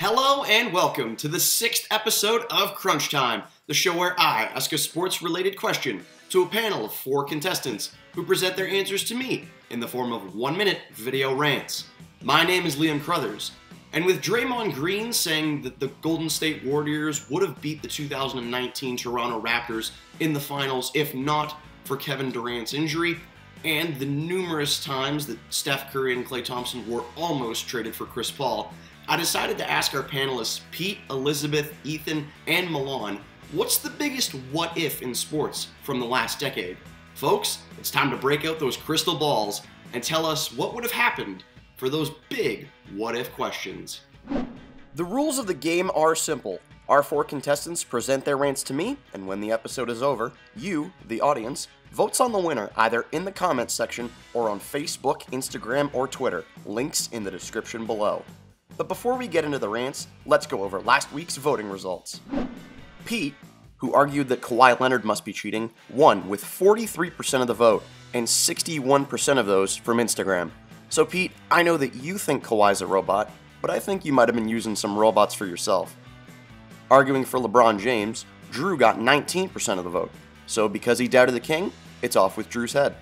Hello and welcome to the 6th episode of Crunch Time, the show where I ask a sports-related question to a panel of 4 contestants who present their answers to me in the form of 1-minute video rants. My name is Liam Crothers, and with Draymond Green saying that the Golden State Warriors would have beat the 2019 Toronto Raptors in the finals if not for Kevin Durant's injury, and the numerous times that Steph Curry and Klay Thompson were almost traded for Chris Paul, I decided to ask our panelists Pete, Elizabeth, Ethan, and Milan, what's the biggest what if in sports from the last decade? Folks, it's time to break out those crystal balls and tell us what would have happened for those big what if questions. The rules of the game are simple. Our 4 contestants present their rants to me, and when the episode is over, you, the audience, votes on the winner either in the comments section or on Facebook, Instagram, or Twitter. Links in the description below. But before we get into the rants, let's go over last week's voting results. Pete, who argued that Kawhi Leonard must be cheating, won with 43% of the vote, and 61% of those from Instagram. So Pete, I know that you think Kawhi's a robot, but I think you might have been using some robots for yourself. Arguing for LeBron James, Drew got 19% of the vote, so because he doubted the king, it's off with Drew's head.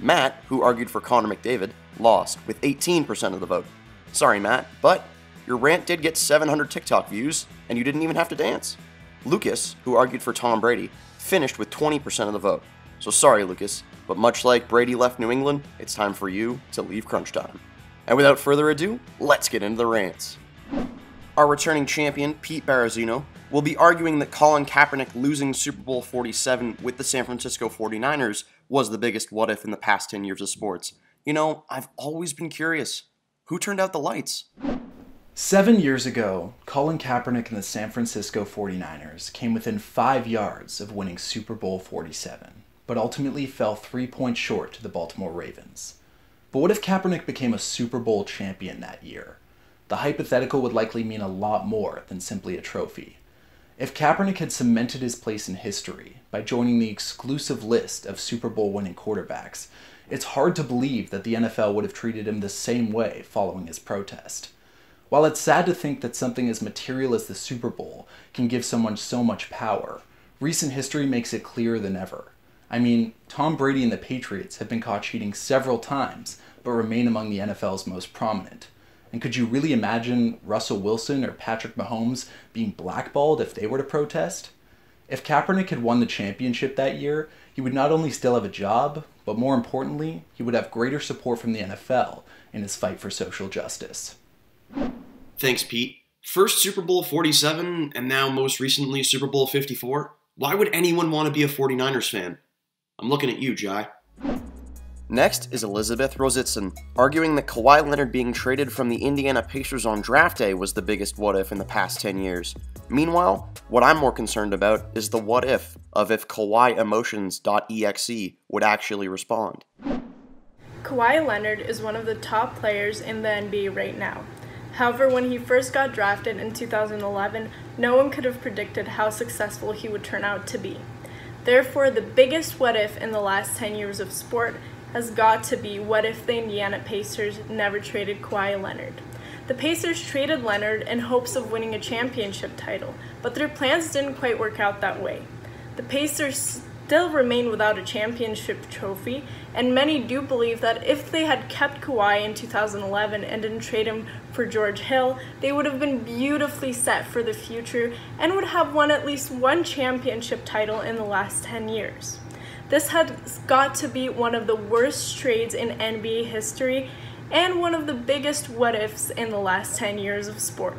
Matt, who argued for Connor McDavid, lost with 18% of the vote. Sorry, Matt, but your rant did get 700 TikTok views, and you didn't even have to dance. Lucas, who argued for Tom Brady, finished with 20% of the vote. So sorry, Lucas, but much like Brady left New England, it's time for you to leave Crunch Time. And without further ado, let's get into the rants. Our returning champion, Pete Barazino, will be arguing that Colin Kaepernick losing Super Bowl 47 with the San Francisco 49ers was the biggest what if in the past 10 years of sports. You know, I've always been curious. Who turned out the lights? 7 years ago, Colin Kaepernick and the San Francisco 49ers came within 5 yards of winning Super Bowl 47, but ultimately fell 3 points short to the Baltimore Ravens. But what if Kaepernick became a Super Bowl champion that year? The hypothetical would likely mean a lot more than simply a trophy. If Kaepernick had cemented his place in history by joining the exclusive list of Super Bowl winning quarterbacks, it's hard to believe that the NFL would have treated him the same way following his protest. While it's sad to think that something as material as the Super Bowl can give someone so much power, recent history makes it clearer than ever. I mean, Tom Brady and the Patriots have been caught cheating several times, but remain among the NFL's most prominent. And could you really imagine Russell Wilson or Patrick Mahomes being blackballed if they were to protest? If Kaepernick had won the championship that year, he would not only still have a job, but more importantly, he would have greater support from the NFL in his fight for social justice. Thanks, Pete. First Super Bowl 47, and now most recently Super Bowl 54? Why would anyone want to be a 49ers fan? I'm looking at you, Jai. Next is Elizabeth Rositson, arguing that Kawhi Leonard being traded from the Indiana Pacers on draft day was the biggest what if in the past 10 years. Meanwhile, what I'm more concerned about is the what if of if KawhiEmotions.exe would actually respond. Kawhi Leonard is one of the top players in the NBA right now. However, when he first got drafted in 2011, no one could have predicted how successful he would turn out to be. Therefore, the biggest what if in the last 10 years of sport has got to be what if the Indiana Pacers never traded Kawhi Leonard. The Pacers traded Leonard in hopes of winning a championship title, but their plans didn't quite work out that way. The Pacers still remain without a championship trophy, and many do believe that if they had kept Kawhi in 2011 and didn't trade him for George Hill, they would have been beautifully set for the future and would have won at least one championship title in the last 10 years. This has got to be one of the worst trades in NBA history and one of the biggest what-ifs in the last 10 years of sport.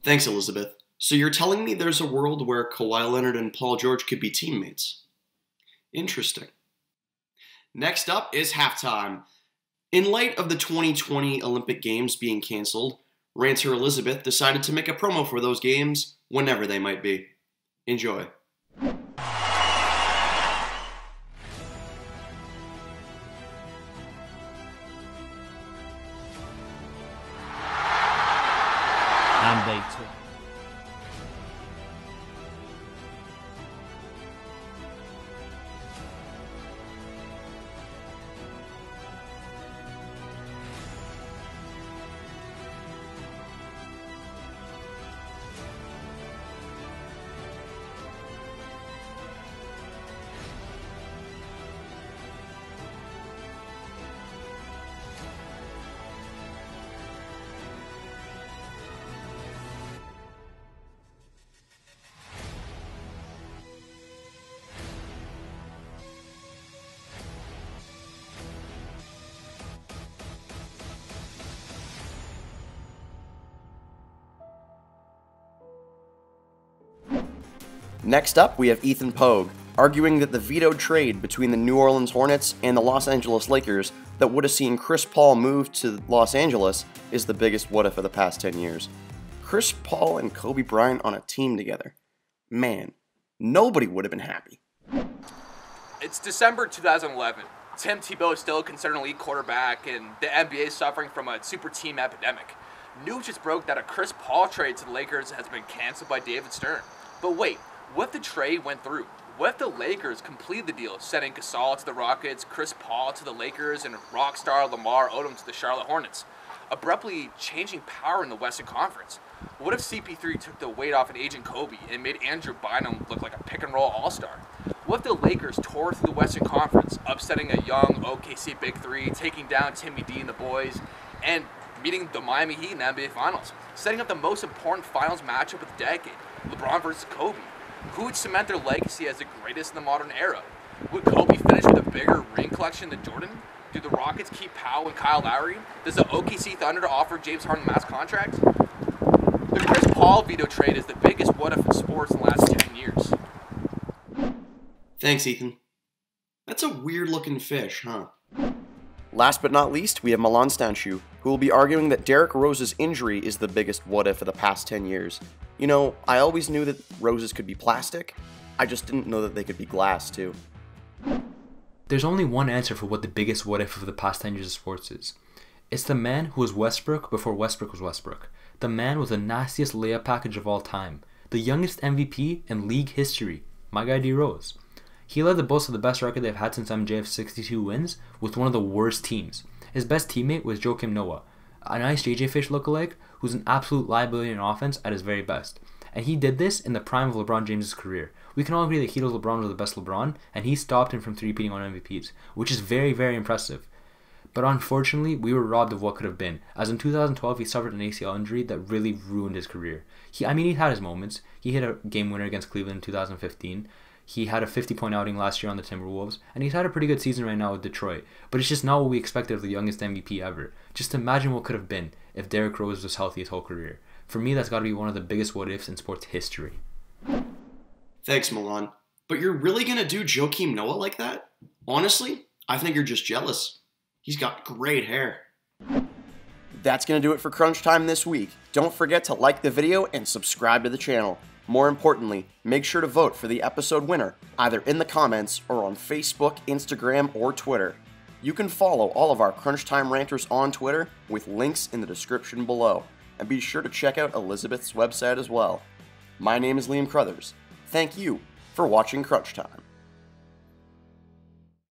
Thanks, Elizabeth. So you're telling me there's a world where Kawhi Leonard and Paul George could be teammates? Interesting. Next up is halftime. In light of the 2020 Olympic Games being canceled, Ranter Elizabeth decided to make a promo for those games whenever they might be. Enjoy. And they took. Next up, we have Ethan Pogue, arguing that the vetoed trade between the New Orleans Hornets and the Los Angeles Lakers that would have seen Chris Paul move to Los Angeles is the biggest what-if of the past 10 years. Chris Paul and Kobe Bryant on a team together. Man, nobody would have been happy. It's December 2011. Tim Tebow is still considered an elite quarterback, and the NBA is suffering from a super team epidemic. News just broke that a Chris Paul trade to the Lakers has been canceled by David Stern. But wait, what if the trade went through? What if the Lakers completed the deal, sending Gasol to the Rockets, Chris Paul to the Lakers, and rock star Lamar Odom to the Charlotte Hornets, abruptly changing power in the Western Conference? What if CP3 took the weight off an aging Kobe and made Andrew Bynum look like a pick-and-roll all-star? What if the Lakers tore through the Western Conference, upsetting a young OKC Big Three, taking down Timmy D and the boys, and meeting the Miami Heat in the NBA Finals, setting up the most important finals matchup of the decade, LeBron versus Kobe? Who would cement their legacy as the greatest in the modern era? Would Kobe finish with a bigger ring collection than Jordan? Do the Rockets keep Powell and Kyle Lowry? Does the OKC Thunder offer James Harden a max contract? The Chris Paul veto trade is the biggest what-if in sports in the last 10 years. Thanks, Ethan. That's a weird-looking fish, huh? Last but not least, we have Milan Stanciu, who will be arguing that Derrick Rose's injury is the biggest what-if of the past 10 years. You know, I always knew that roses could be plastic. I just didn't know that they could be glass, too. There's only one answer for what the biggest what-if of the past 10 years of sports is. It's the man who was Westbrook before Westbrook was Westbrook. The man with the nastiest layup package of all time. The youngest MVP in league history. My guy D Rose. He led the Bulls to the best record they've had since MJ's 62 wins with one of the worst teams. His best teammate was Joakim Noah, a nice JJ Fish lookalike who's an absolute liability in offense at his very best. And he did this in the prime of LeBron James' career. We can all agree that he told LeBron was the best LeBron, and he stopped him from three-peating on MVPs, which is very, very impressive. But unfortunately, we were robbed of what could have been, as in 2012 he suffered an ACL injury that really ruined his career. He had his moments. He hit a game winner against Cleveland in 2015. He had a 50-point outing last year on the Timberwolves, and he's had a pretty good season right now with Detroit. But it's just not what we expected of the youngest MVP ever. Just imagine what could have been if Derrick Rose was healthy his whole career. For me, that's got to be one of the biggest what-ifs in sports history. Thanks, Milan. But you're really going to do Joakim Noah like that? Honestly, I think you're just jealous. He's got great hair. That's going to do it for Crunch Time this week. Don't forget to like the video and subscribe to the channel. More importantly, make sure to vote for the episode winner, either in the comments or on Facebook, Instagram, or Twitter. You can follow all of our Crunch Time ranters on Twitter with links in the description below. And be sure to check out Elizabeth's website as well. My name is Liam Crothers. Thank you for watching Crunch Time.